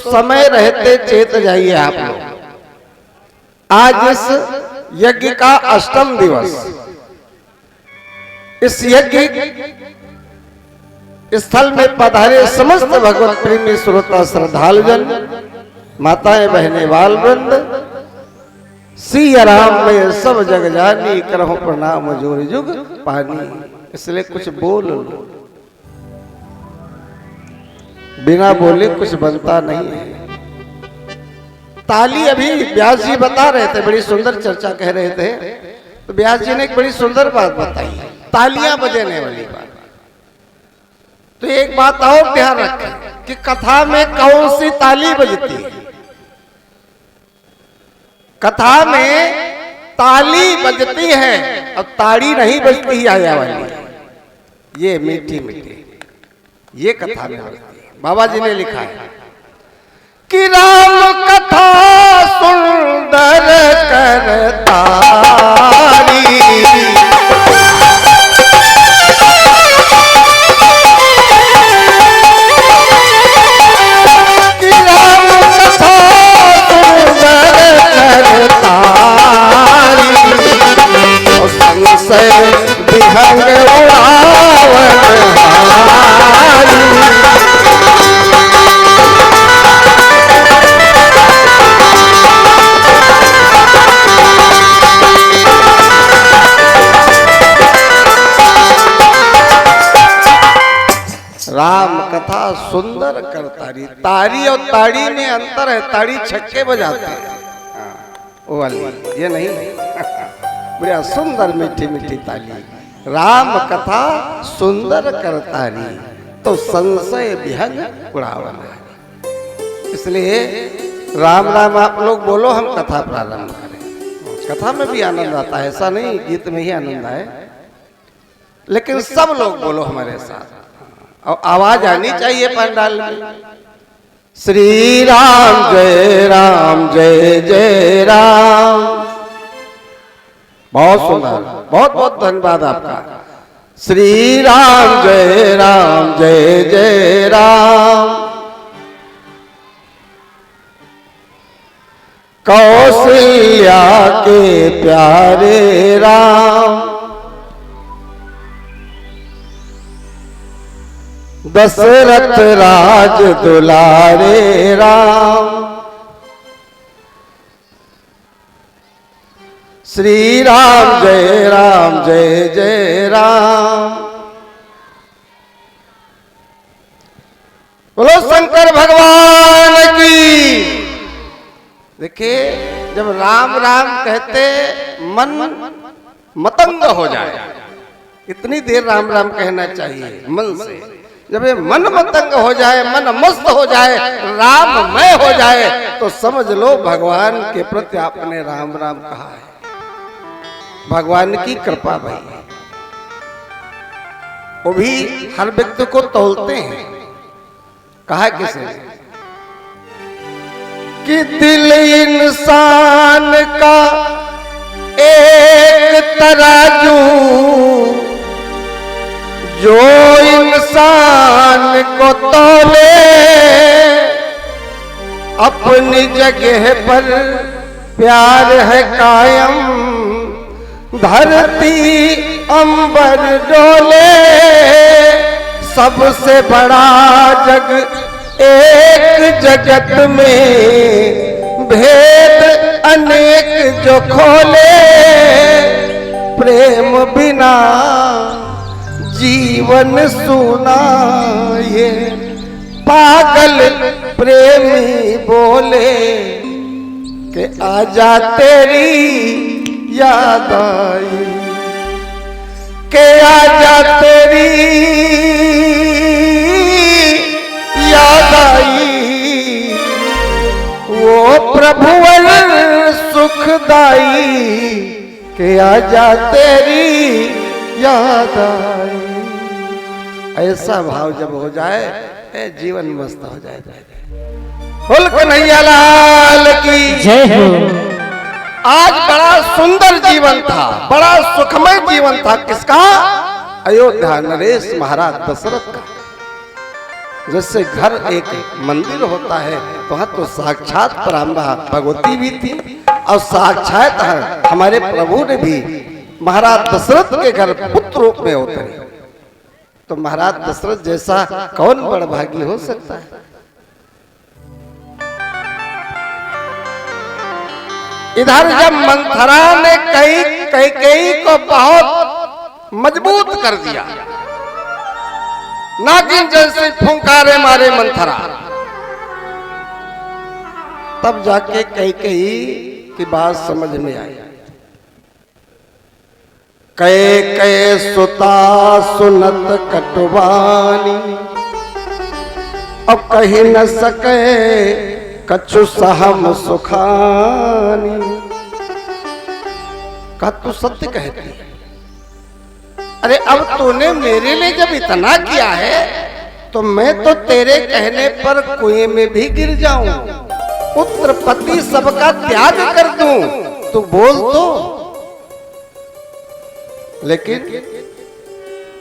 समय रहते चेत जाइए आप लोग। आज इस यज्ञ का अष्टम दिवस, इस यज्ञ स्थल में पधारे समस्त भगवत प्रेमी श्रोता श्रद्धालुजन, माताएं बहने बाल वृंद, सिया राम में सब जग जानी, करहु प्रणाम जोर जुग पानी। इसलिए कुछ बोल लो, बिना बोले कुछ बनता नहीं है। ताली, अभी व्यास जी बता रहे थे, बड़ी सुंदर चर्चा कह रहे थे, तो व्यास जी ने एक बड़ी सुंदर बात बताई, तालियां बजाने वाली बात। तो एक बात और ध्यान रखें कि कथा में कौन सी ताली बजती है। कथा में ताली बजती है और ताड़ी नहीं बजती है आया वाली। ये मीठी मीठी ये कथा में बजती है। बाबा जी ने लिखा है कि राम कथा सुंदर करतारी, संशय विहंग उड़ावन हारी। राम कथा सुंदर करतारी। तारी और ताड़ी में अंतर है, ताड़ी छक्के बजाते हैं, वो वाली, ये नहीं। बड़ा सुंदर मीठी मीठी ताली। राम कथा सुंदर करतारी, तो संशय विहंग उड़ावन। इसलिए राम राम आप लोग बोलो, हम कथा प्रारंभ करें। कथा में भी आनंद आता है, ऐसा नहीं गीत में ही आनंद आए, लेकिन सब लोग बोलो हमारे साथ, और आवाज आनी चाहिए पंडाल में। श्री राम जय जय राम। बहुत सुंदर, बहुत बहुत धन्यवाद आपका। श्री राम जय जय राम। कौशल्या के प्यारे राम, दशरथ राज दुलारे राम। श्री राम जय जय राम। बोलो शंकर भगवान की। देखिए, जब राम राम कहते मन मतंग हो जाए, इतनी देर राम राम कहना चाहिए मन से। जब ये मन मतंग हो जाए, मन मस्त हो जाए, राममय हो जाए, तो समझ लो भगवान के प्रति आपने राम राम कहा है। भगवान की कृपा भाई, वो भी हर व्यक्ति को तौलते हैं। कहा किसने कि दिल इंसान का एक तराजू, जो इंसान को तौले, अपनी जगह पर प्यार है कायम, धरती अंबर डोले। सबसे बड़ा जग एक जगत में, भेद अनेक जो खोले। प्रेम बिना जीवन सूना, ये पागल प्रेमी बोले कि आजा तेरी याद आई, के आजा तेरी याद आई। वो प्रभुवर सुखदाई, के आजा तेरी याद आई। ऐसा भाव जब हो जाए, जीवन मस्त हो जाए। बोल कन्हैया लाल की जय हो। आज बड़ा सुंदर जीवन था, बड़ा सुखमय जीवन था। किसका? अयोध्या नरेश महाराज दशरथ का। जैसे घर एक मंदिर होता है, तो वहाँ तो साक्षात पराम्बा भगवती भी थी और साक्षात हमारे प्रभु ने भी महाराज दशरथ के घर पुत्र रूप में होते हैं। तो महाराज दशरथ जैसा कौन बड़भागी हो सकता है। इधर जब मंथरा ने कैकेयी को बहुत मजबूत कर दिया, नागिन जैसे फुंकारे मारे मंथरा, तब जाके कैकेयी की बात समझ में आई। कैकेयी सुता सुनत कटुवानी, अब कही न सके कछु सहम सुखानी। का तू सत्य कहती है? अरे अब तूने मेरे लिए जब इतना किया है, तो मैं तो तेरे कहने पर कुएं में भी गिर जाऊं, पुत्र पति सबका त्याग कर दूं, तू बोल तो। लेकिन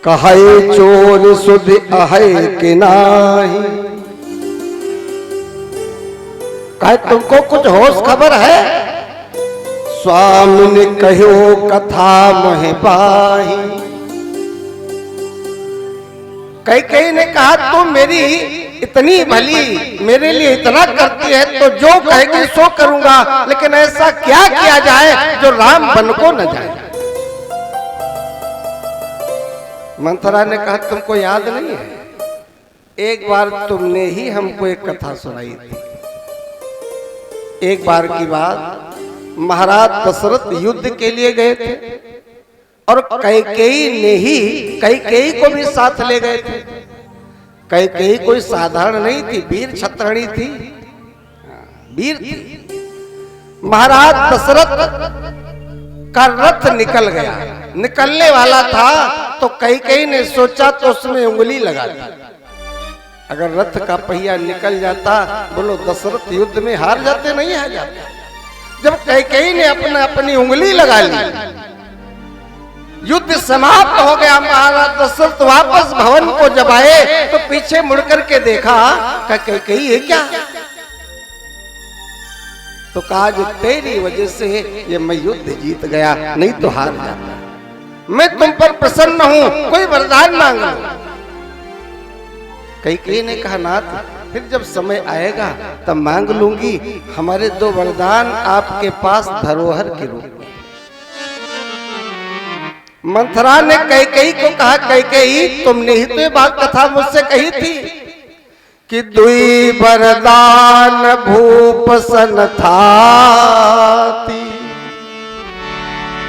कहे चोर सुध अहे कि नाही, कहे तुमको कुछ होश खबर है? स्वामी ने कहो कथा मोहे पाही। कैकेयी ने कहा तुम मेरी इतनी भली, मेरे लिए इतना करती है, तो जो कहेगी सो करूंगा, लेकिन ऐसा क्या किया जाए जो राम बन को न जाए। मंथरा ने कहा तुमको याद नहीं है, एक बार तुमने ही हमको एक कथा सुनाई थी। एक बार की बात, महाराज दशरथ युद्ध के लिए गए थे और कैकेयी ने ही कैकेयी को भी साथ ले गए थे। कैकेयी कोई साधारण नहीं थी, वीर क्षत्रिणी थी, वीर थी। महाराज दशरथ का रथ निकल गया, निकलने वाला था, तो कैकेयी ने सोचा तो उसमें उंगली लगा दी। अगर रथ का पहिया निकल जाता, बोलो दशरथ युद्ध में हार जाते? नहीं हार जाते। जब कैकेयी ने अपनी उंगली लगा ली, युद्ध समाप्त हो गया। महाराज दशरथ वापस भवन को जब आए, तो पीछे मुड़कर के देखा, कैकेयी है क्या? तो कहा तेरी वजह से ये मैं युद्ध जीत गया, नहीं तो हार जाता। मैं तुम पर प्रसन्न हूं, कोई वरदान मांग लो। कैकेयी ने कहा नाथ, फिर जब समय आएगा तब मांग लूंगी। हमारे दो वरदान आपके पास धरोहर के रूप में। मंथरा ने कैकेयी को कहा कैकेयी तुमने ही तो ये बात कथा मुझसे कही थी कि दुई वरदान भूप सन थाती,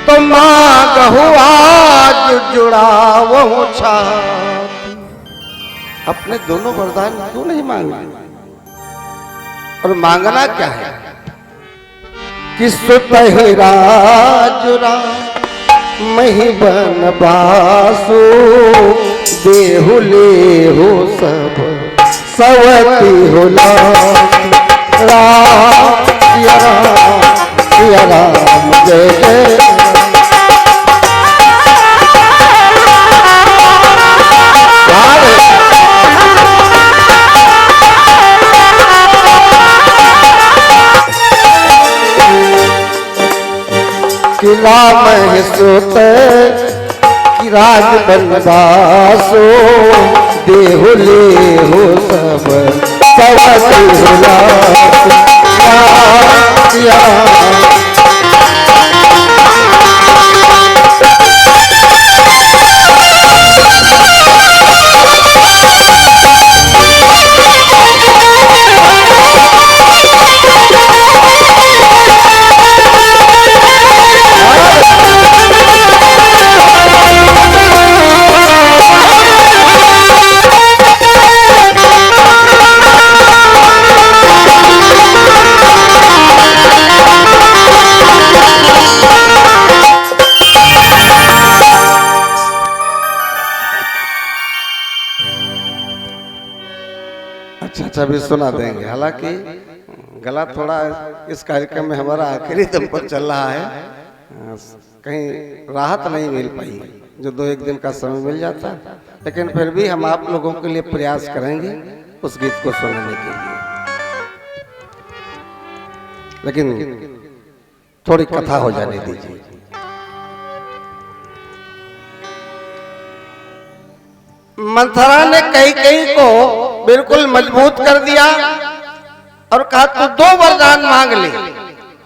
तो मांगहु आज जुड़ावहु छाती। अपने दोनों वरदान क्यों नहीं मांगे? और मांगना क्या है कि सुतहि राजुरा मही बन बासु, देहु लेहु सब सवती हो राम सिया राम जय जय। कि राम सुत कि राज बनवासो, देहु लेहु सब सवती अच्छा भी सुना देंगे। हालांकि गला थोड़ा इस कार्यक्रम में हमारा आखिरी दम पर चल रहा है, कहीं राहत नहीं मिल पाई। जो 2-1 दिन का समय मिल जाता, लेकिन फिर भी हम आप लोगों के लिए प्रयास करेंगे उस गीत को सुनने के लिए। लेकिन थोड़ी कथा हो जाने दीजिए। मंथरा ने कैकेयी को बिल्कुल मजबूत कर दिया और कहा तू 2 वरदान मांग ले।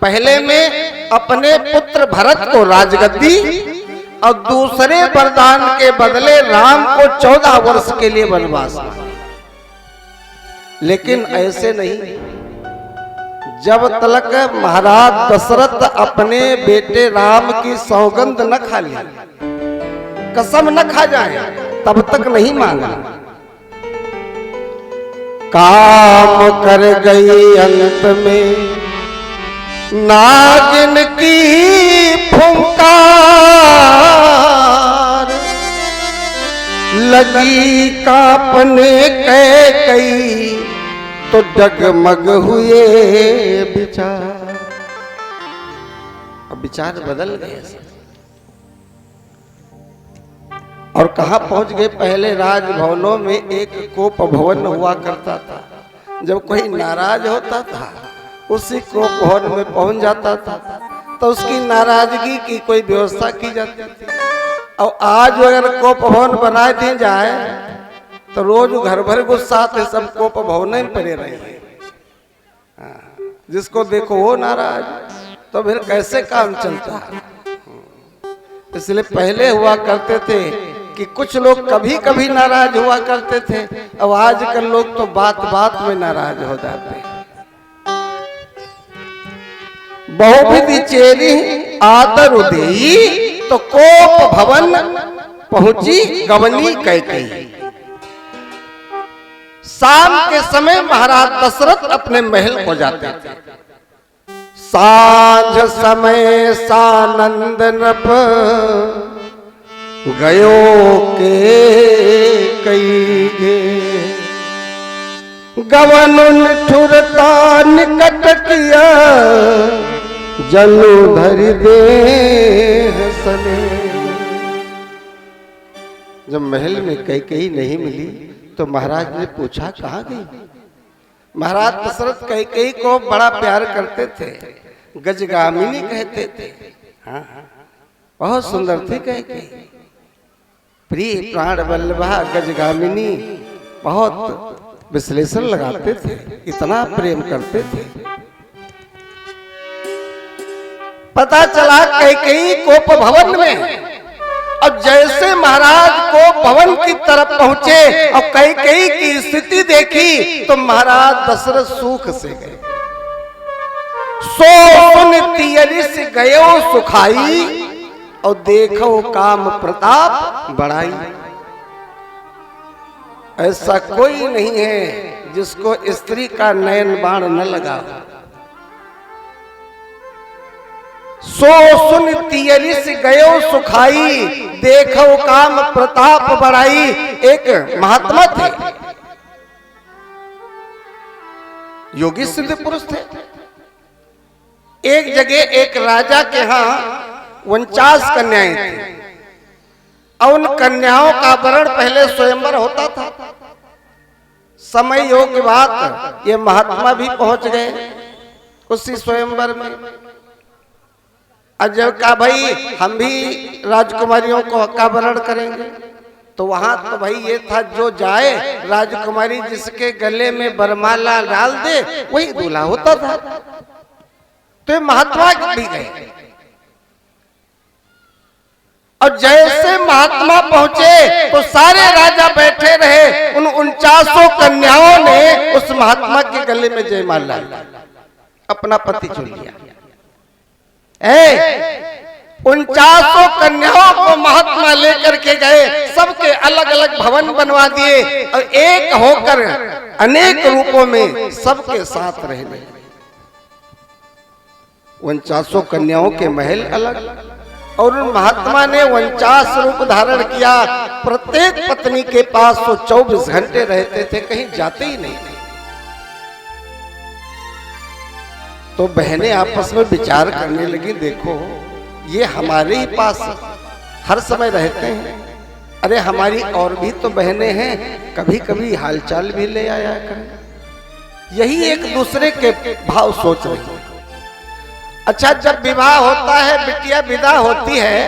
पहले में अपने पुत्र भरत को राजगद्दी और दूसरे वरदान के बदले राम को 14 वर्ष के लिए वनवास। लेकिन ऐसे नहीं, जब तक महाराज दशरथ अपने बेटे राम की सौगंध न खा ले, कसम न खा जाए, तब तक नहीं मांगा। काम कर गई अंत में नागिन की फुंकार, लगी कांपने कैकेयी तो डगमग हुए विचार। अब विचार बदल गए और कहां पहुंच गए। पहले राजभवनों में एक कोप भवन हुआ करता था। जब कोई नाराज होता था उसी कोप भवन में पहुंच जाता था तो उसकी नाराजगी की कोई व्यवस्था की जाती थी। और आज अगर कोप भवन बना दिया जाए तो रोज घर भर गुस्सा थे, सब कोप भवन में पड़े रहे। जिसको देखो वो नाराज, तो फिर कैसे काम चलता। इसलिए पहले हुआ करते थे कि कुछ लोग कभी कभी नाराज हुआ करते थे, अब आजकल लोग तो बात बात में नाराज हो जाते हैं। बहुविधि चेरी आदर उदेई तो कोप भवन पहुंची गवनी कैकेयी। शाम के समय महाराज दशरथ अपने महल को जाते थे। सांझ समय सानंद नृप गयो के कई गे, गवन ठुरता निकट किया जनु धरि दे सने। जब महल में कैकेयी नहीं मिली तो महाराज ने पूछा कहाँ गई। महाराज दशरथ कैकेयी को बड़ा प्यार करते थे, गजगामिनी कहते थे। हाँ, बहुत सुंदर थी कैकेयी, प्रिय प्राण वल्लभा गजगामिनी। बहुत विश्लेषण लगाते थे, इतना प्रेम करते थे। पता चला कैकेयी कोप भवन में, और जैसे महाराज को भवन की तरफ पहुंचे और कैकेयी की स्थिति देखी तो महाराज दशरथ सूख से गए। सो सुन तियरिस गयो सुखाई और देखो काम प्रताप बढ़ाई। ऐसा कोई नहीं है जिसको स्त्री का नयन बाण न लगा। सो सुन तियरिस गयो सुखाई देखो काम प्रताप बढ़ाई। एक महात्मा थे, योगी सिद्ध पुरुष थे। एक जगह एक राजा के यहाँ 49 कन्याएं थी और उन कन्याओं का वरण पहले स्वयंवर होता था। समय योग के बाद ये महात्मा भी पहुंच गए उसी स्वयंवर में। जब कहा भाई हम भी राजकुमारियों को हक्का वरण करेंगे, तो वहां तो भाई ये था जो जाए राजकुमारी जिसके गले में बरमाला डाल दे वही दूल्हा होता था। तो ये महात्मा भी गए और जैसे महात्मा पहुंचे तो सारे राजा बैठे रहे। उन 49 कन्याओं ने उस महात्मा के गले में जयमाला अपना पति चुन लिया। 49 कन्याओं को महात्मा लेकर के गए, सबके अलग अलग भवन बनवा दिए और एक होकर अनेक रूपों में सबके साथ रहने। 49 कन्याओं के महल अलग और उन महात्मा ने 49 रूप धारण किया। प्रत्येक पत्नी के पास 24 घंटे रहते थे, कहीं जाते ही नहीं। तो बहनें आपस में विचार करने लगी, देखो ये हमारे ही पास हर समय रहते हैं। अरे हमारी और भी तो बहनें हैं, कभी कभी हालचाल भी ले आया करें। यही एक दूसरे के भाव सोच रही है। अच्छा, जब विवाह होता है, बिटिया विदा होती है,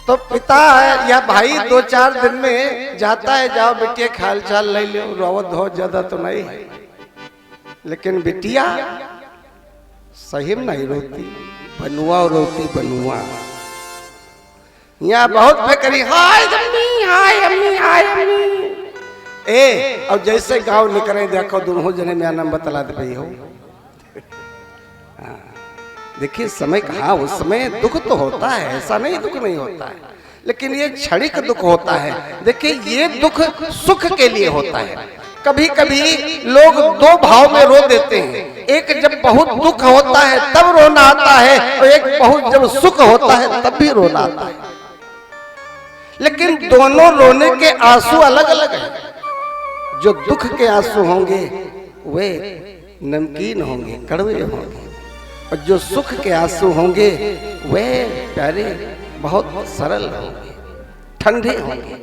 तो पिता या भाई 2-4 दिन में जाता है, जाओ बिटिया हाल चाल ले लो, रोवत हो ज्यादा तो नहीं है। लेकिन बिटिया सही में नहीं रोती, बनुआ रोती, बनुआ। यहाँ बहुत फिक्री, हाय अम्मी, हाय अम्मी, हाय अम्मी। ए और जैसे गांव निकले, देखो दोनों जने मेरा नाम बतला दे रही हो। देखिए समय कहा, उस समय दुख तो होता है, ऐसा नहीं दुख नहीं होता है, लेकिन ये क्षणिक दुख होता है। देखिए ये दुख सुख के लिए होता है। कभी कभी लोग दो भाव में रो देते हैं, एक जब बहुत दुख होता है तब रोना आता है, और एक बहुत जब सुख होता है तब भी रोना आता है। लेकिन दोनों रोने के आंसू अलग अलग हैं। जो दुख के आंसू होंगे वे नमकीन होंगे, कड़वे होंगे, और जो सुख के आंसू होंगे वे प्यारे, बहुत सरल होंगे, ठंडे होंगे।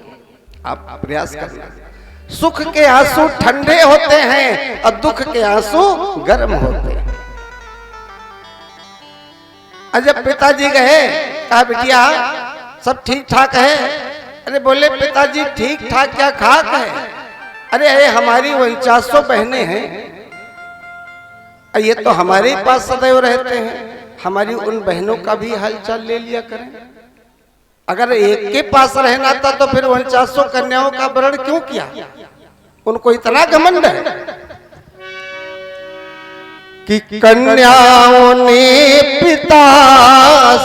आप प्रयास करना। सुख के आंसू ठंडे होते हैं और दुख के आंसू गर्म होते हैं। जब पिताजी गए, कहा बिटिया सब ठीक ठाक है? अरे बोले पिताजी ठीक ठाक क्या खाक है? अरे हमारी 49 बहनें हैं, ये तो हमारे पास सदैव रहते हैं, हमारी उन बहनों का भी हालचाल ले लिया करें। अगर एक के पास रहना था तो फिर 49 कन्याओं का वरण क्यों किया? उनको इतना घमंड है कि कन्याओं ने पिता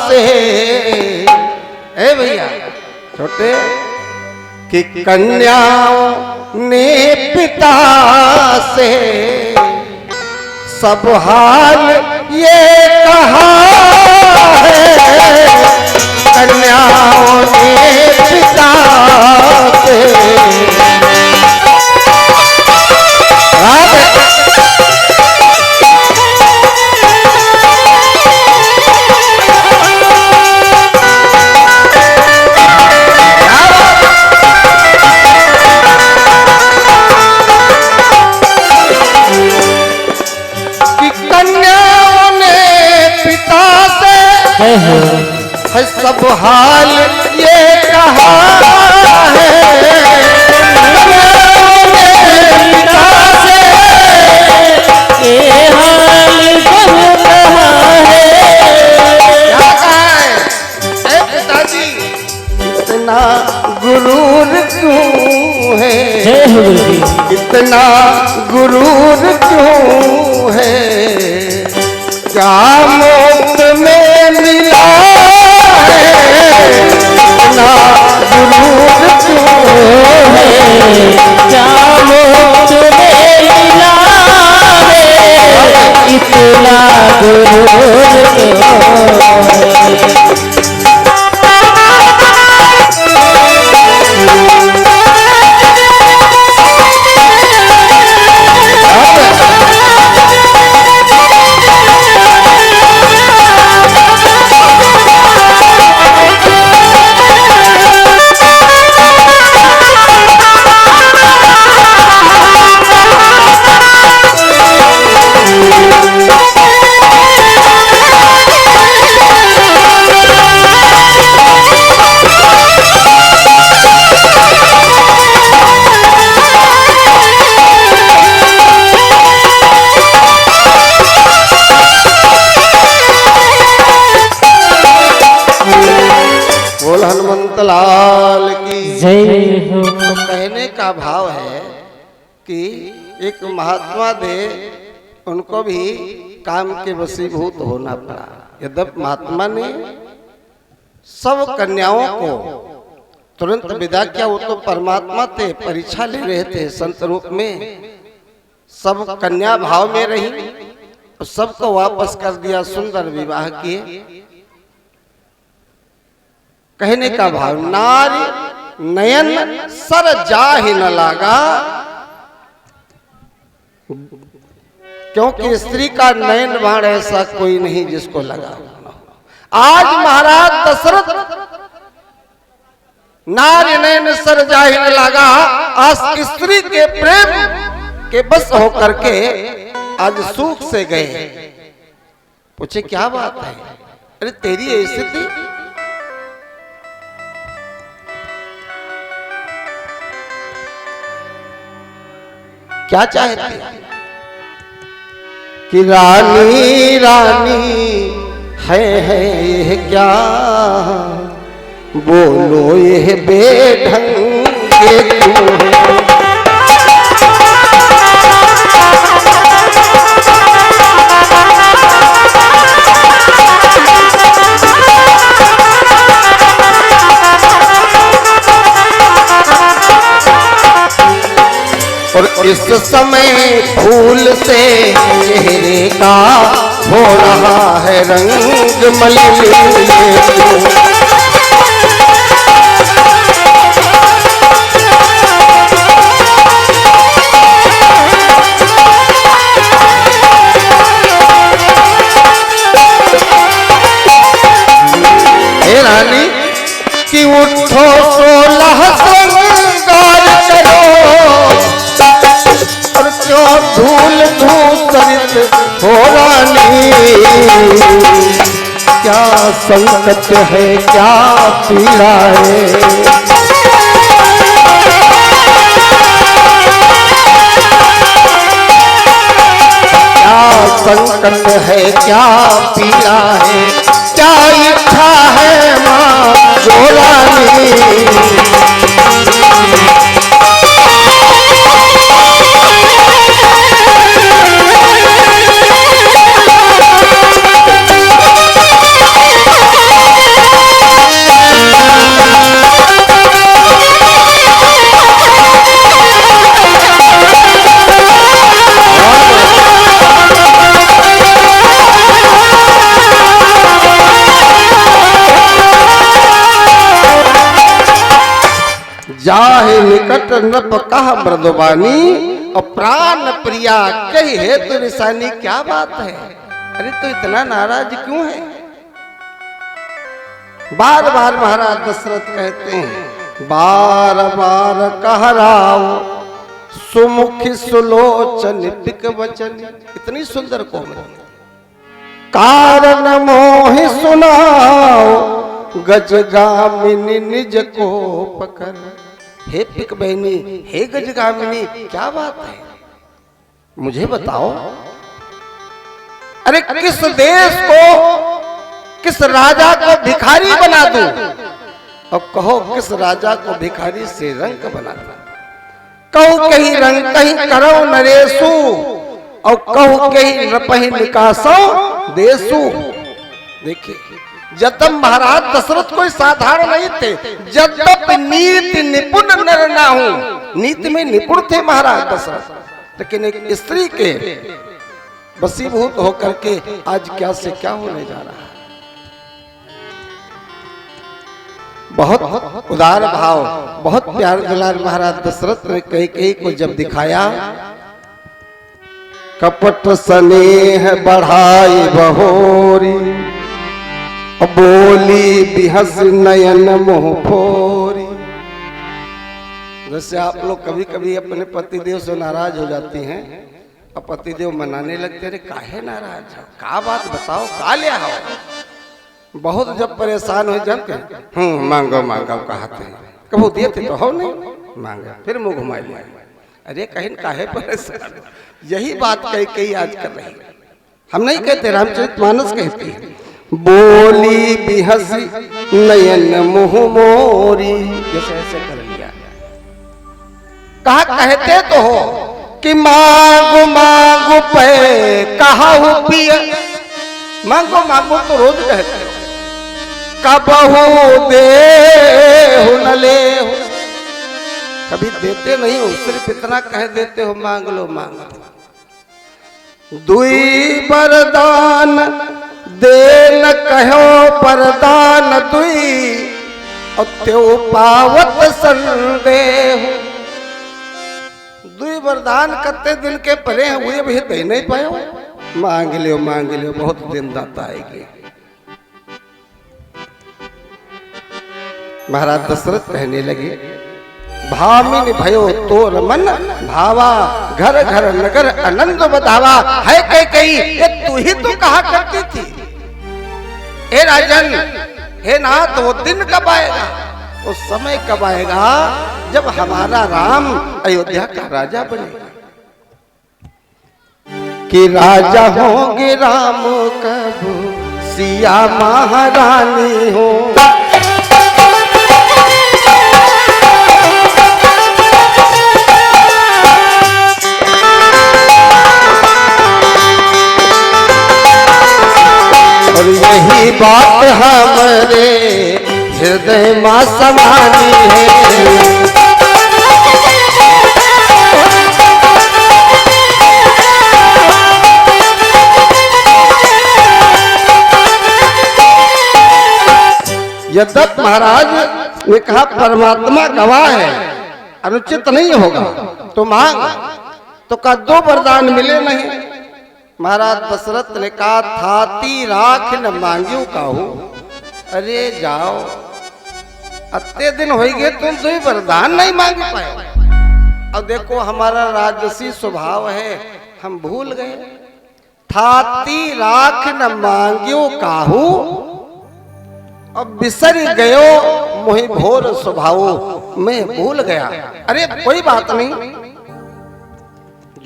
से, ए भैया छोटे, कि कन्याओं ने पिता से सब हाल ये कहा है, कन्याओं ने पिता से। है सब हाल ये कहा है, पिता से ये हाल सब कहा है। क्या कहा है? ए पिताजी इतना गुरूर क्यों है, इतना गुरूर क्यों है, क्या मौत में मिला है, इतना गुरूर क्यों है, क्या मौत में मिला है, इतना गुरूर क्यों है। लाल की जय हो। तो कहने का भाव है कि एक महात्मा थे, उनको भी काम के वशीभूत होना पड़ा। यद्यपि महात्मा ने सब कन्याओं को तुरंत विदा किया, वो तो परमात्मा थे, परीक्षा ले रहे थे संत रूप में। सब कन्या भाव में रही, सबको वापस कर दिया, सुंदर विवाह किए। कहने का भाव, नारी नयन सर जाहि न लागा, क्योंकि स्त्री का नयन बाण ऐसा कोई नहीं जिसको लगा। आज महाराज दशरथ नारी नैन सर जाहिर लगा, आज स्त्री के प्रेम के बस होकर के आज सुख से गए। पूछे क्या बात है? अरे तेरी ऐसी थी, क्या चाहती कि रानी रानी है ये क्या, बोलो ये बेढंग क्यों है। और इस समय फूल से चेहरे का हो रहा है रंग मलिन। हे रानी कि उठो 16 श्रृंगार करो, और क्यों धूल धूसरित हो रानी। क्या संकट है क्या पीड़ा है, क्या संकट है क्या पीड़ा है, क्या इच्छा है माँ जोरानी। जाहे निकट नप कह मृदुबानी, और प्राण प्रिया कही है तो निशानी। क्या बात है? अरे तो इतना नाराज क्यों है? बार बार महाराज दशरथ कहते हैं, बार बार कह राव सुमुखी सुलोचन पिक वचन। इतनी सुंदर कोमल, कारण मोहि सुनाओ गजगामिनी निज को पकड़। हे पिक बहनी, हे गजगामिनी, क्या बात है? मुझे बताओ, अरे किस देश को, किस राजा को भिखारी बना दूं? और कहो किस राजा को भिखारी से रंग बना दूं? कहो कहीं रंग कहीं करो नरेशु, और कहो कहीं नपहि निकासो देशु। देखिए, जब महाराज दशरथ कोई साधारण नहीं थे, जब नीति निपुण नर ना हूं, नीति में निपुण थे महाराज दशरथ, लेकिन एक स्त्री के वशीभूत होकर के आज क्या से क्या होने जा रहा है। बहुत उदार भाव, बहुत प्यार दुलार महाराज दशरथ ने कई को जब दिखाया, कपट स्नेह बढ़ाई बहोरी, बोली बिहस नयन मोह फोरी। जैसे आप लोग कभी कभी अपने पतिदेव से नाराज हो जाती हैं, और पतिदेव मनाने लगते, अरे काहे नाराज हो, का बात बताओ, का लिया हो। बहुत जब परेशान हो जब के मांगो मांगो कहते हैं, कबू दिए थे तो हो नहीं मांगा, फिर मुंह घुमा लिया। अरे कहीं काहे परेशान, यही बात कई आज कर रही। हम नहीं कहते, रामचरितमानस कहते हैं, बोली बिहसी नयन मुह मोरी। जैसे ऐसे कर लिया, कहा कहते तो हो कि मांगो मांगो पे कहा पिया, मांगो मांगो तो रोज कहते हो, कबहू दे हो न ले हो, कभी देते नहीं हो, सिर्फ इतना कह देते हो मांग लो मांग लो। दुई वरदान दे न कहो परदान दुई, और त्यो पावत संदेह। दुई वरदान करते दिन के परे हुए भी दे नहीं पायो, मांग लियो बहुत दिन दाता आएगी। महाराज दशरथ कहने लगे, भामिनी भयो तोर मन भावा, घर घर नगर आनंद बधावा। है कई ये तू ही तो कहा करती थी, हे राजन, हे नाथ, वो दिन कब आएगा, वो समय कब आएगा जब हमारा राम अयोध्या का राजा बनेगा, कि राजा होंगे राम कब सिया महारानी हो। और यही बात हमारे हृदय में समानी है। यद्यप महाराज ने कहा परमात्मा गवाह है, अनुचित नहीं होगा तो मांग, तो का दो वरदान मिले नहीं। महाराज दशरथ ने कहा, थाती राख न मांगियो काहू। अरे जाओ, अत्ते दिन हो गए तुम तो वरदान नहीं मांग पाए। अब देखो हमारा राजसी स्वभाव है, हम भूल गए। थाती राख न मांगियो काहू, अब बिसर गयो मोहि भोर स्वभाव, मैं भूल गया। अरे कोई बात नहीं,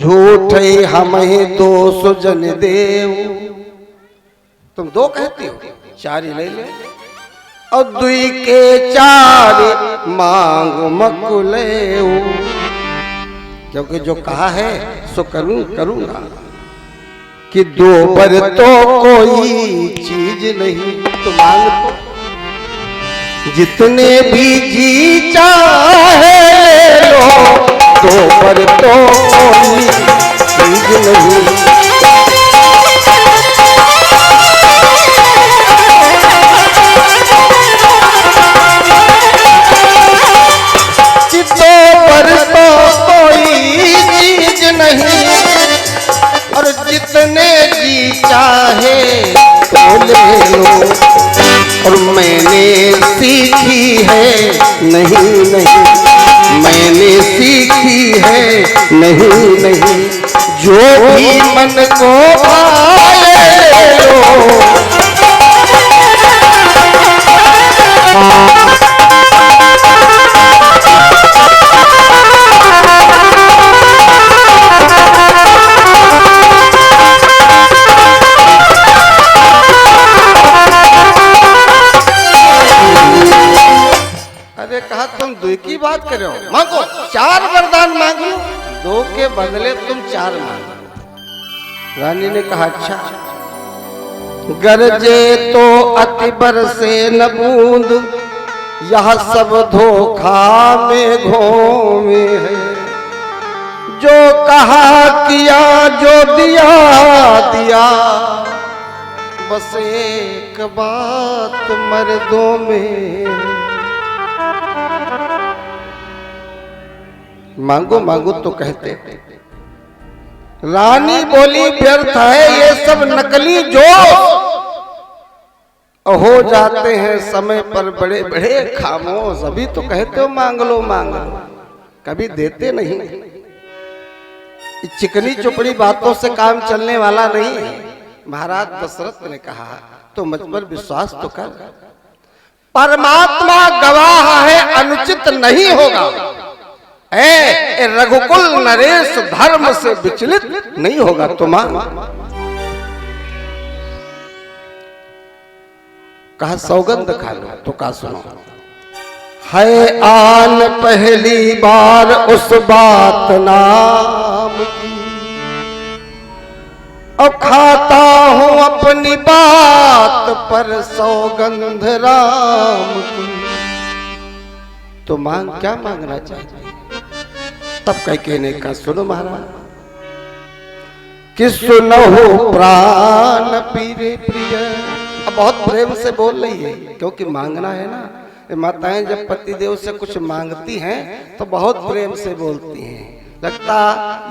झूठे हमें दो सुजन देव। तुम दो कहती हो, चार ही ले ले, और दुई के चार मांग मकुले, क्योंकि जो कहा है सो करूंगा, कि दो पर तो कोई चीज नहीं। तो मांग तो जितने भी जी चाहे लो, दो पर तो कोई चीज नहीं। दो पर तो कोई चीज नहीं, और जितने जी चाहे तो ले लो। और मैंने सीखी है नहीं नहीं, मैंने सीखी है नहीं नहीं, जो भी मन को भाए लो। कहा तुम दो की बात कर रहे हो, मांगो, चार वरदान मांग लो, दो के बदले तुम चार मांगो। रानी ने कहा अच्छा, गरजे तो अति बरसे न बूंद, यह सब धोखा मेघों में है। जो कहा किया, जो दिया दिया, बस एक बात मर्दों में। मांगो मांगो तो कहते। रानी बोली व्यर्थ है ये सब नकली जो हो जाते हैं समय पर बड़े बड़े खामोश। अभी तो कहते हो मांग लो मांग लो, कभी देते नहीं। चिकनी चुपड़ी बातों से काम चलने वाला नहीं है। महाराज दशरथ ने कहा तो मुझ पर विश्वास तो कर, परमात्मा गवाह है अनुचित नहीं होगा। रघुकुल नरेश धर्म से विचलित नहीं होगा। तुम कहा सौगंध खा लो तो का सुनो, है आन पहली बार उस बात नाम की, अब खाता हूं अपनी बात पर सौगंध राम की। तो मांग क्या मांगना चाहते? तब कह कहने का सुनो महाराज, कि सुनो प्राण पीरे प्रिय। अब बहुत प्रेम से बोल रही है क्योंकि मांगना है ना। माताएं जब पतिदेव से कुछ मांगती हैं तो बहुत प्रेम से बोलती हैं, लगता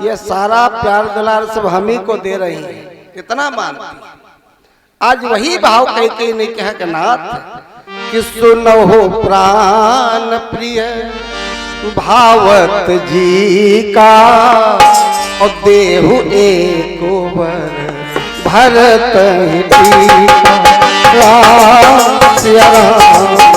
ये सारा प्यार दुलार सब हम ही को दे रही हैं, इतना मानती। आज वही भाव कह के नहीं कहा कि नाथ कि सुनो प्राण प्रिय भावत जी का और देहु एक वर भरत टीका। राम सिया राम।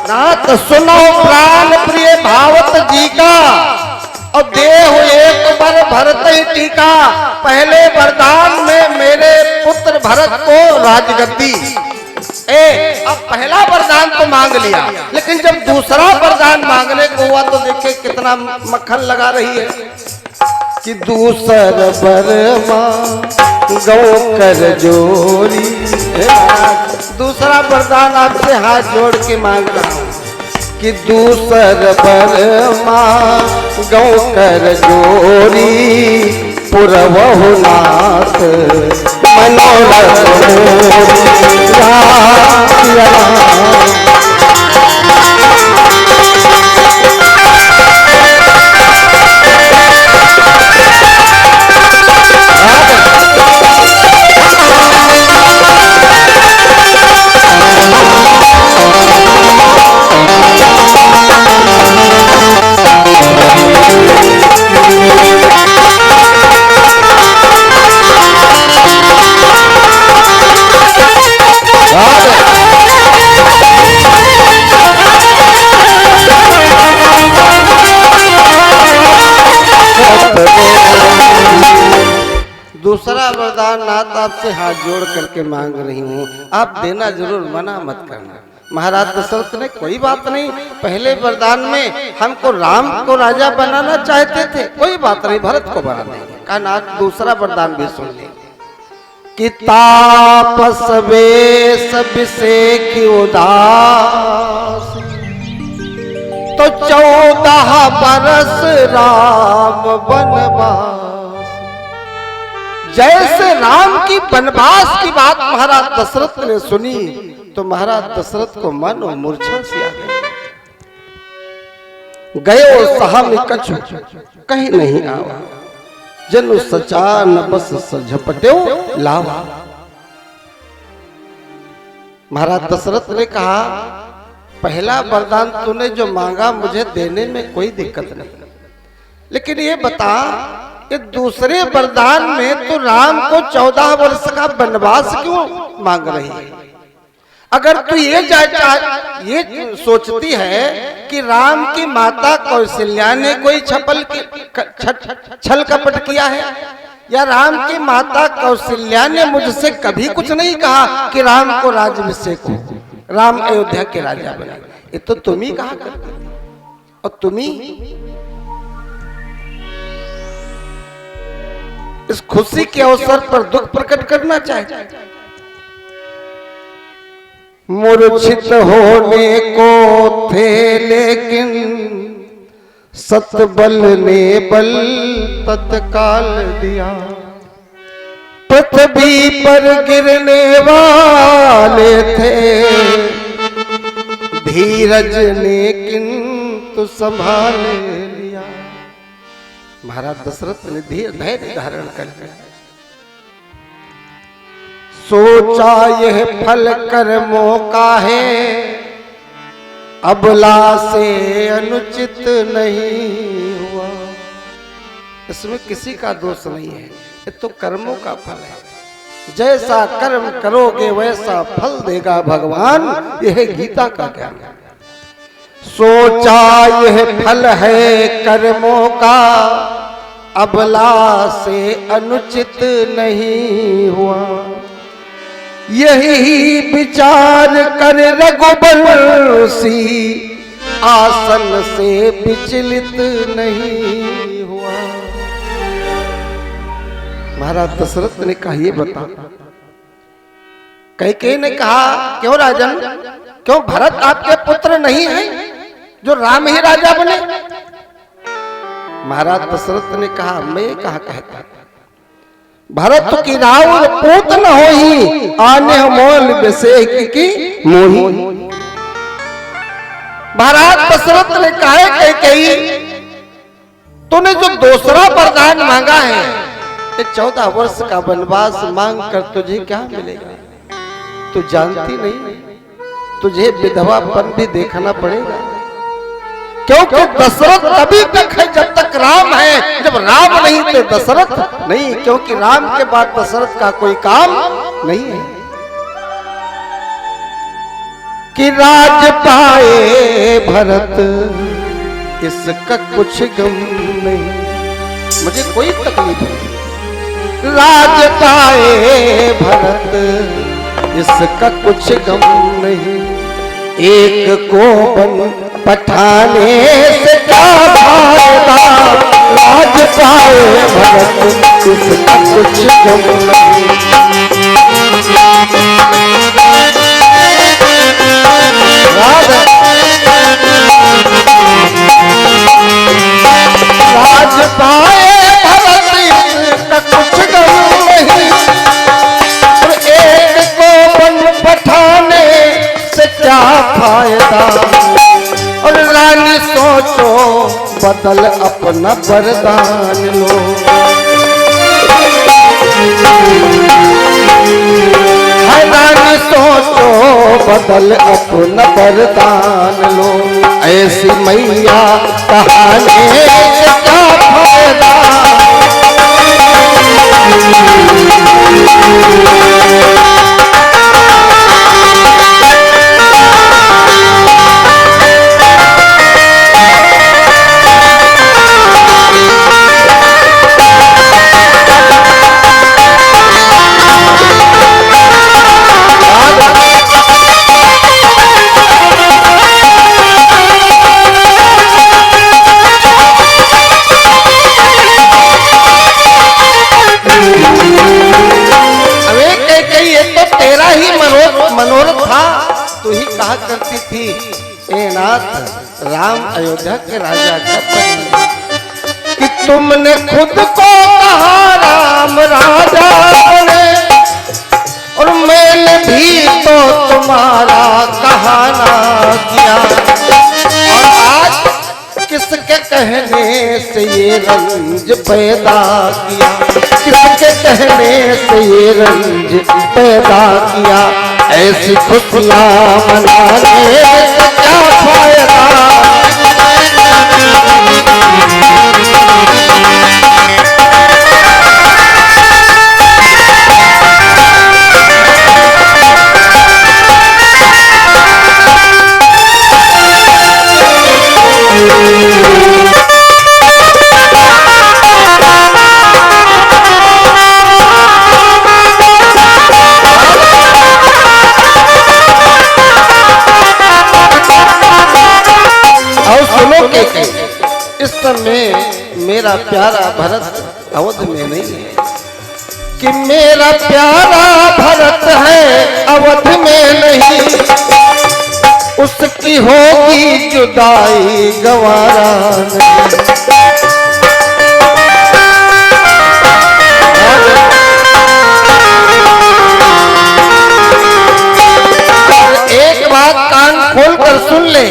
नाथ सुनो प्राण प्रिय भावत जी का और देह एक बार भरत ही टीका। पहले वरदान में मेरे पुत्र भरत को राजगद्दी, अब पहला वरदान तो मांग लिया, लेकिन जब दूसरा वरदान मांगने को हुआ तो देखिए कितना मक्खन लगा रही है कि दूसर बरमा गौ कर जोरी। दूसरा वरदान आपसे हाथ जोड़ के मांग रहा हूं कि दूसर बरमा गौ कर जोरी पुरवहु नाथ मनोरथ दूसरा वरदान नाथ आपसे हाथ जोड़ करके मांग रही हूँ, आप देना जरूर, मना मत करना। महाराज दशरथ ने कोई बात नहीं, पहले वरदान में हमको राम को राजा बनाना चाहते थे, कोई बात नहीं, भरत को बना देंगे। कहा नाथ दूसरा वरदान भी सुन ले कि तापस वेश अभिषेक उदास तो 14 बरस राम बनवास। जैसे राम की वनवास की बात महाराज दशरथ ने सुनी तो महाराज दशरथ को मन और मूर्छा से आ गए। सहम कछु कहीं नहीं आवा, जनु सचा न बस झपट्यो लावा। महाराज दशरथ ने कहा पहला वरदान तूने जो मांगा मुझे देने में कोई दिक्कत नहीं, लेकिन ये बता कि दूसरे वरदान में तो राम को 14 वर्ष का वनवास क्यों मांग रही है? अगर तू ये सोचती है कि राम की माता कौशल्या ने कोई छल कपट किया है, या राम की माता कौशल्या ने मुझसे कभी कुछ नहीं कहा कि राम को राज्याभिषेक हो, राम अयोध्या के राजा बने, ये तो तुम ही कहा करते और तुम ही इस खुशी के अवसर पर दुख प्रकट करना चाहते। मूर्छित होने को थे लेकिन सतबल ने बल तत्काल दिया। पृथ्वी पर गिरने वाले थे धीरज ने किंतु संभाल लिया। महाराज दशरथ ने धैर्य धारण कर लिया। सोचा यह फल कर्मों का है, अबला से अनुचित नहीं हुआ। इसमें किसी का दोष नहीं है, ये तो कर्मों का फल है। जैसा कर्म करोगे वैसा फल देगा भगवान, यह गीता का ज्ञान है। सोचा यह फल है कर्मों का, अबला से अनुचित नहीं हुआ। यही विचार कर रघुवंशी आसन से विचलित नहीं हुआ। महाराज दशरथ ने कहा ये बता, कैकेयी ने कहा क्यों राजन, क्यों भरत आपके पुत्र नहीं है जो राम ही राजा बने? महाराज दशरथ ने कहा मैं कहा कहता, भरत की राउर पूत न होई, आने मोल बेसेक की मोही। महाराज दशरथ ने कहा कही तूने जो दूसरा वरदान मांगा है, 14 वर्ष का वनवास मांग कर तुझे क्या मिलेगा? तू जानती नहीं, तुझे विधवापन भी देखना पड़ेगा, क्योंकि दशरथ तभी तक है जब तक राम है, जब राम नहीं तो दशरथ नहीं, क्योंकि राम के बाद दशरथ का कोई काम नहीं है। कि राज पाए भरत इसका कुछ गम नहीं, मुझे कोई तकलीफ नहीं। राज पाए भरत इसका कुछ गम नहीं, एक को बन पठाने से क्या फायदा, राज पाए भरत इसका कुछ गम नहीं। राज पाए भरत इसका कुछ गम नहीं, एक को बन पठाने से क्या फायदा, और रानी सोचो बदल अपना वरदान लो। रानी सोचो बदल अपना वरदान लो, ऐसी मैया कहाने से क्या फायदा। मनोरथ था, तू ही कहा करती थी ए नाथ राम अयोध्या के राजा का, कि तुमने खुद को कहा राम राजा बने, और मैंने भी तो तुम्हारा कहना किया, और आज किसके कहने से ये रंज पैदा किया, किसके कहने से ये रंज पैदा किया, ऐसी खुशियां मनाने से क्या फायदा। इस समय मेरा प्यारा भरत अवध में नहीं है, कि मेरा प्यारा भरत है अवध में नहीं, उसकी होगी जुदाई गवारा नहीं। एक बात कान खोल कर सुन ले,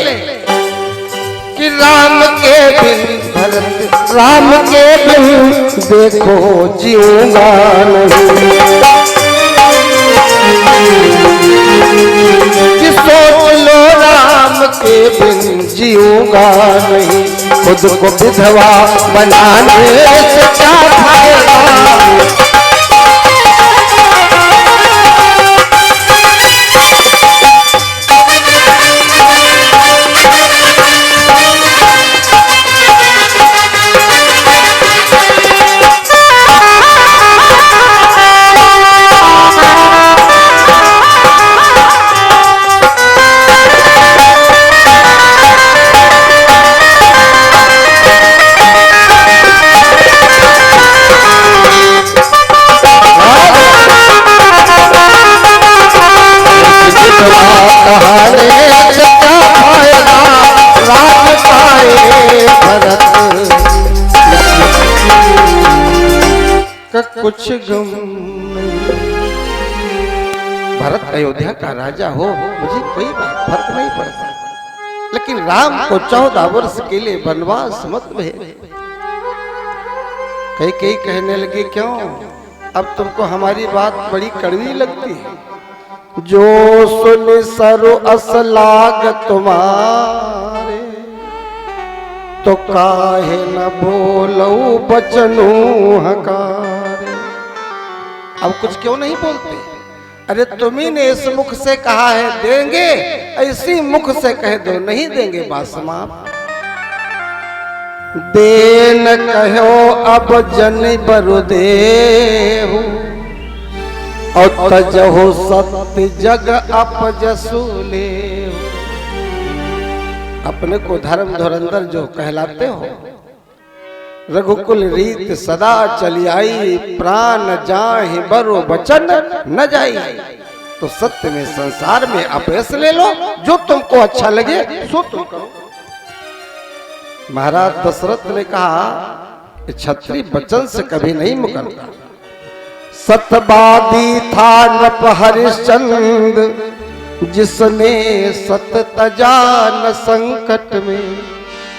कि राम के बिन भरत, राम के बिन देखो जीऊंगा नहीं, कि सोच लो राम के बिन जीऊंगा नहीं, खुद को विधवा बनाने से क्या फायदा। का कुछ गम नहीं। भरत अयोध्या का राजा हो, मुझे कोई फर्क नहीं पड़ता, लेकिन राम को 14 वर्ष के लिए वनवास मत भेज। कई कहने लगे क्यों, अब तुमको हमारी बात बड़ी कड़वी लगती है। जो सुन सरु अस लाग तुम्हारे, तो काहे न बोलो बचनू हकारे। अब कुछ क्यों नहीं बोलते? अरे तुम्ही ने इस मुख से कहा है देंगे, ऐसी मुख से कह दो नहीं देंगे, बात समाप्त। देन कहो अब जन बरु देहु, और तजहो सत्य जग अपजसु लेहु। अपने को धर्म धुरंधर जो कहलाते हो, रघुकुल रीत सदा चली आई, प्राण जाहि बरो वचन न जाई। तो सत्य में संसार में अपयश ले लो, जो तुमको अच्छा लगे सो तुम करो। महाराज दशरथ ने कहा क्षत्रिय वचन से कभी नहीं मुकरता। सतवादी था नृप हरिश्चंद्र, जिसने सत तजा न संकट में।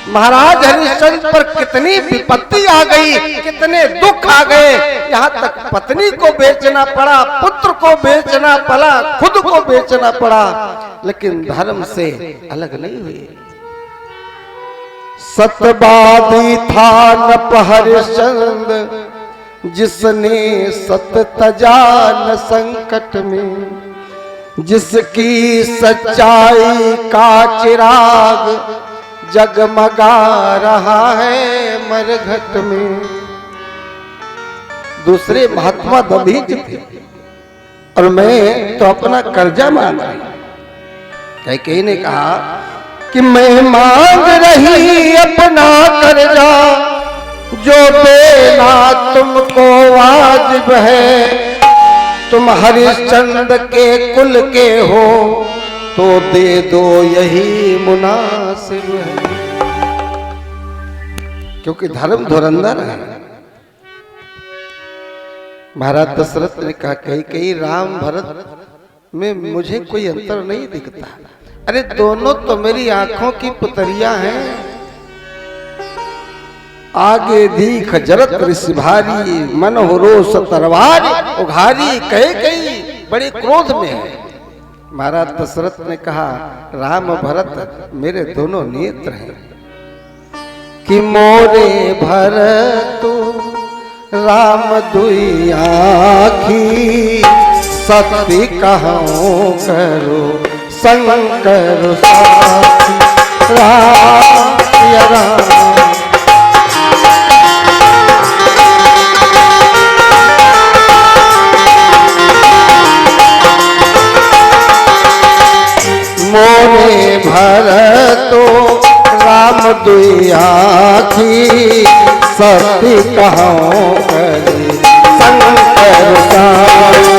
महाराज हरिश्चंद्र पर कितनी विपत्ति आ गई, कितने दुख आ गए, यहाँ तक पत्नी को बेचना पड़ा, पुत्र को बेचना पड़ा, खुद को बेचना पड़ा, लेकिन धर्म से अलग नहीं हुए। सतवादी था नृप हरिश्चंद्र, जिसने सत तजा न संकट में। जिसकी सच्चाई का चिराग जगमगा रहा है मरघट में। दूसरे महात्मा दधीच थे और मैं तो अपना कर्जा मांग रही। कई ने कहा कि मैं मांग रही अपना कर्जा, जो देना तुमको वाजिब है। तुम हरिश्चंद्र के कुल के हो, तो दे दो यही मुनासिब है। क्योंकि धर्म धुरंधर है। महाराज दशरथ ने कहा कई राम भरत में मुझे कोई अंतर नहीं दिखता। अरे दोनों तो मेरी आंखों की पुतरियां हैं। आगे दीख जरत ऋषि भारी, मन हो रोष तरवार उघारी। कई बड़े क्रोध में है। महाराज दशरथ ने कहा राम भरत मेरे दोनों नेत्र हैं। कि मोरे भरत राम दुई आँखी, सत्य कहूँ करो संकर साथी। राम या राम मोरे भरतो राम दुई आँखी, सत्य कहूँ करी संकर साथी।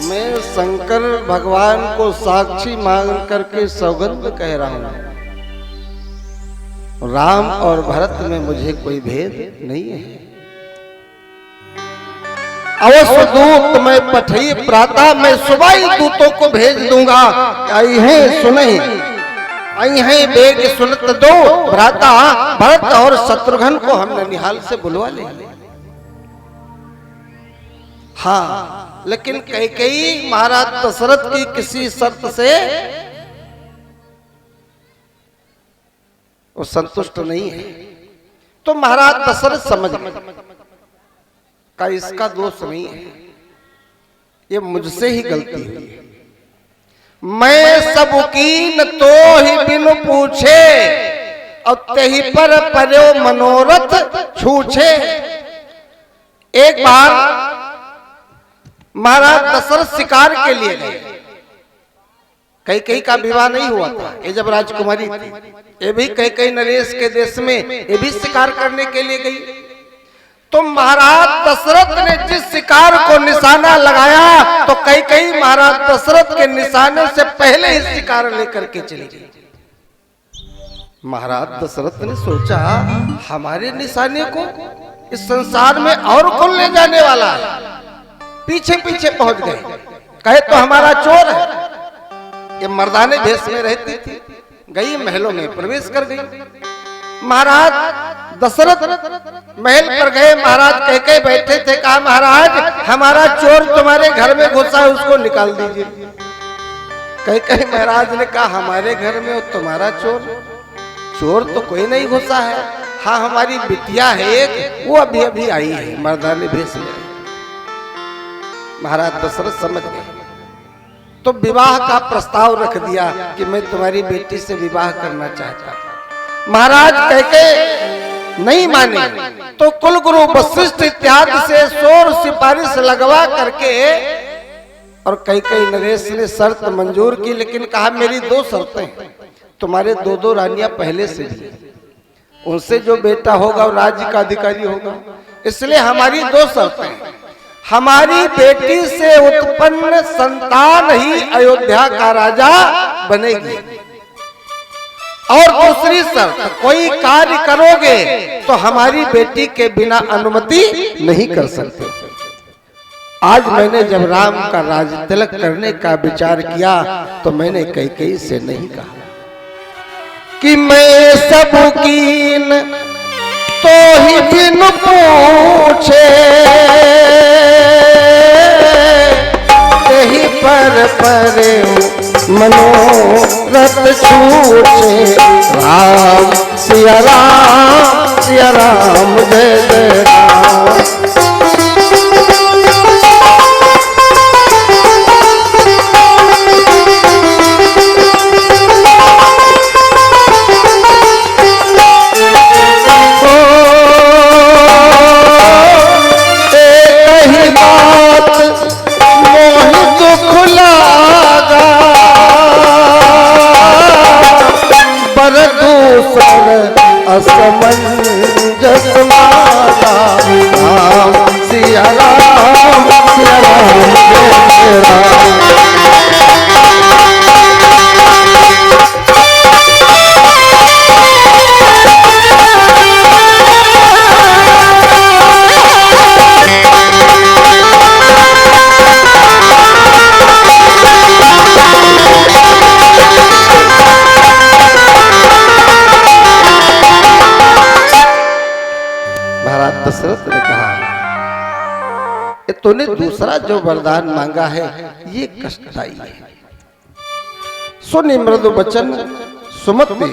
मैं शंकर भगवान को साक्षी मान करके सौगंध कह रहा हूं, राम और भरत में मुझे कोई भेद नहीं है। अवश्य दूत मैं पठई प्रातः, मैं सुबह ही दूतों को भेज दूंगा। आई है सुने, आई है बेग सुनत दो। भ्राता भरत और शत्रुघ्न को हम ननिहाल से बुलवा लेंगे। हाँ, लेकिन कई महाराज दशरथ की किसी शर्त से वो संतुष्ट नहीं है। तो महाराज दशरथ समझ का इसका दोष नहीं है, ये मुझसे ही गलती हुई है। मैं सब कीन तो ही बिन पूछे, और तेही पर पर्यो मनोरथ छूछे। एक बार महाराज दशरथ शिकार के लिए गए। कई का विवाह नहीं हुआ था, ये जब राजकुमारी थी, ये भी कई नरेश के देश में ये भी शिकार करने के लिए गई। तो महाराज दशरथ ने जिस शिकार को निशाना लगाया तो कई महाराज दशरथ के निशाने से पहले ही शिकार लेकर के चली गई। महाराज दशरथ ने सोचा हमारे निशाने को इस संसार में और कौन ले जाने वाला है। पीछे पीछे पहुंच गए। कहे तो हमारा चोर है। ये मर्दाने भेष में रहती थी, गई महलों में प्रवेश कर गई। महाराज दशरथ महल पर गए। महाराज कह बैठे थे, कहा महाराज हमारा चोर तुम्हारे घर में घुसा है, उसको निकाल दीजिए। कह महाराज ने कहा हमारे घर में तुम्हारा चोर? चोर तो कोई नहीं घुसा है। हाँ हमारी बिटिया है एक, वो अभी अभी आई है मर्दाने भेष में। महाराज दशरथ समझ गए तो विवाह का प्रस्ताव रख दिया कि मैं तुम्हारी बेटी से विवाह करना चाहता हूं। महाराज कहके नहीं माने तो कुलगुरु वशिष्ठ इत्यादि से शोर सिफारिश लगवा करके और कई नरेश ने शर्त मंजूर की, लेकिन कहा मेरी दो शर्तें हैं। तुम्हारे दो रानियां पहले से ही, उनसे जो बेटा होगा वो राज्य का अधिकारी होगा, इसलिए हमारी दो शर्तें हैं। हमारी बेटी से उत्पन्न संतान ही अयोध्या का राजा बनेगी, और दूसरी शर्त कोई कार्य करोगे तो हमारी बेटी के बिना अनुमति नहीं कर सकते। आज मैंने जब राम का राज तिलक करने का विचार किया तो मैंने कई से नहीं कहा कि मैं सब कीन तो ही बिन पूछे, यही पर मनोरथ छूछे। राम सिया राम जय जय राम। असमंजस माता राम सिया राम जय राम। दशरथ ने कहा तूने दूसरा जो वरदान मांगा है ये कष्टदायी है। सुनि मृदु वचन सुमति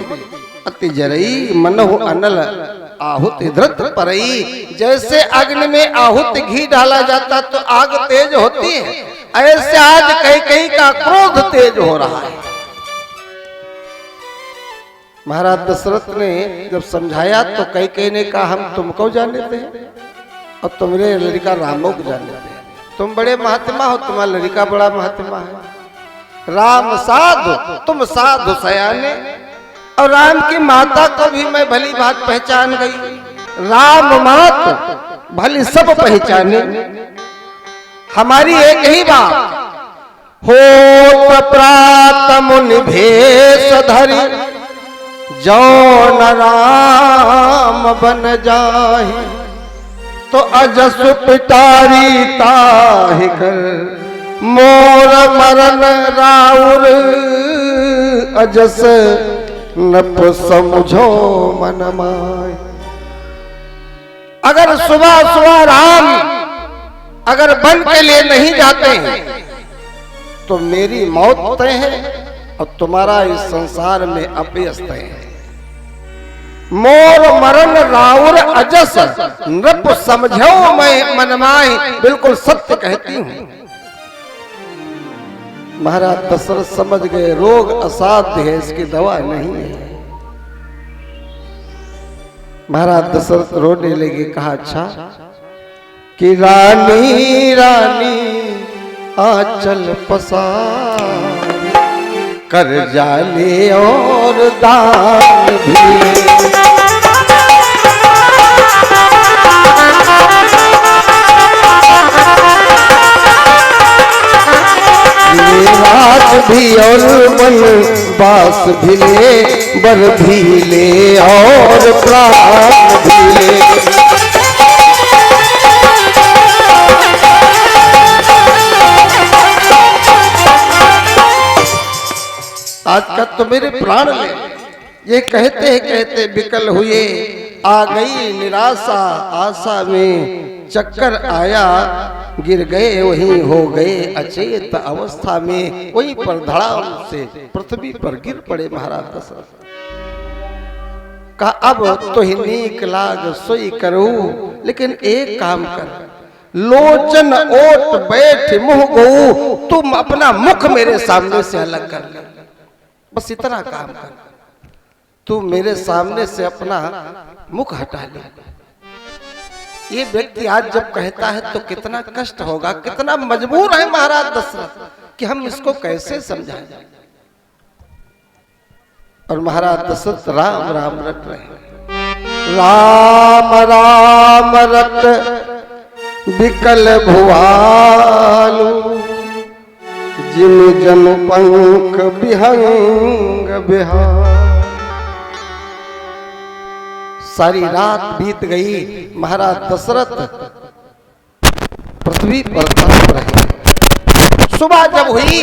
अति जरई, मनहु अनल आहुति धृत परई। जैसे अग्नि में आहुत घी डाला जाता तो आग तेज होती है, ऐसे आज कई का क्रोध तेज हो रहा है। महाराज दशरथ ने जब समझाया तो कई ने कहा हम तुमको जानते हैं और तुम्हारे लड़का रामो को जानते हैं। तुम बड़े महात्मा हो, तुम्हारा लड़का बड़ा महात्मा है। राम साधु तुम साधु सयाने, और राम की माता को भी मैं भली बात पहचान गई। राम मात भली सब पहचाने, हमारी एक ही बात हो प्रात मुनि भेष धरी, जो न राम बन जाहि तो अजस पिटारी ताहि कर। मोर मरन राउर अजस नप समझो मन माय। अगर सुबह सुबह राम अगर वन के लिए नहीं जाते हैं तो मेरी मौत तय है और तुम्हारा इस संसार में अपयश तय है। मोर मरण राउर अजस नृप समझो मैं मनमाही, बिल्कुल सत्य कहती हूं। महाराज दशरथ समझ गए रोग असाध्य है, इसकी दवा नहीं है। महाराज दशरथ रोने लगे। कहा अच्छा कि रानी रानी आंचल पसार कर जाले और दान भी। रात भी और मन बास भी ले, बर भी ले और प्राण भी ले। आज का तो मेरे प्राण ले, ये कहते कहते विकल हुए। आ गई निराशा आशा में चक्कर आया, गिर गए वहीं हो गए अचेत अवस्था में। वहीं पर धड़ाम से पृथ्वी पर गिर पड़े महाराज दशरथ। कहा अब तो ही नीक लाग सोई करूं, लेकिन एक काम कर, लोचन ओट बैठ मुंह गऊ, तुम अपना मुख मेरे सामने से अलग कर ले। बस इतना काम कर, तू मेरे सामने से अपना मुख हटा ले। ये व्यक्ति आज जब कहता है तो कितना कष्ट होगा, कितना मजबूर है महाराज दशरथ कि हम इसको कैसे समझाएं। और महाराज दशरथ राम राम रट रहे। राम राम रट विकल भुआलु, जिन जन पंख विहंग बिहार। सारी रात बीत गई, महाराज दशरथ पृथ्वी पर तड़प रहे। सुबह जब हुई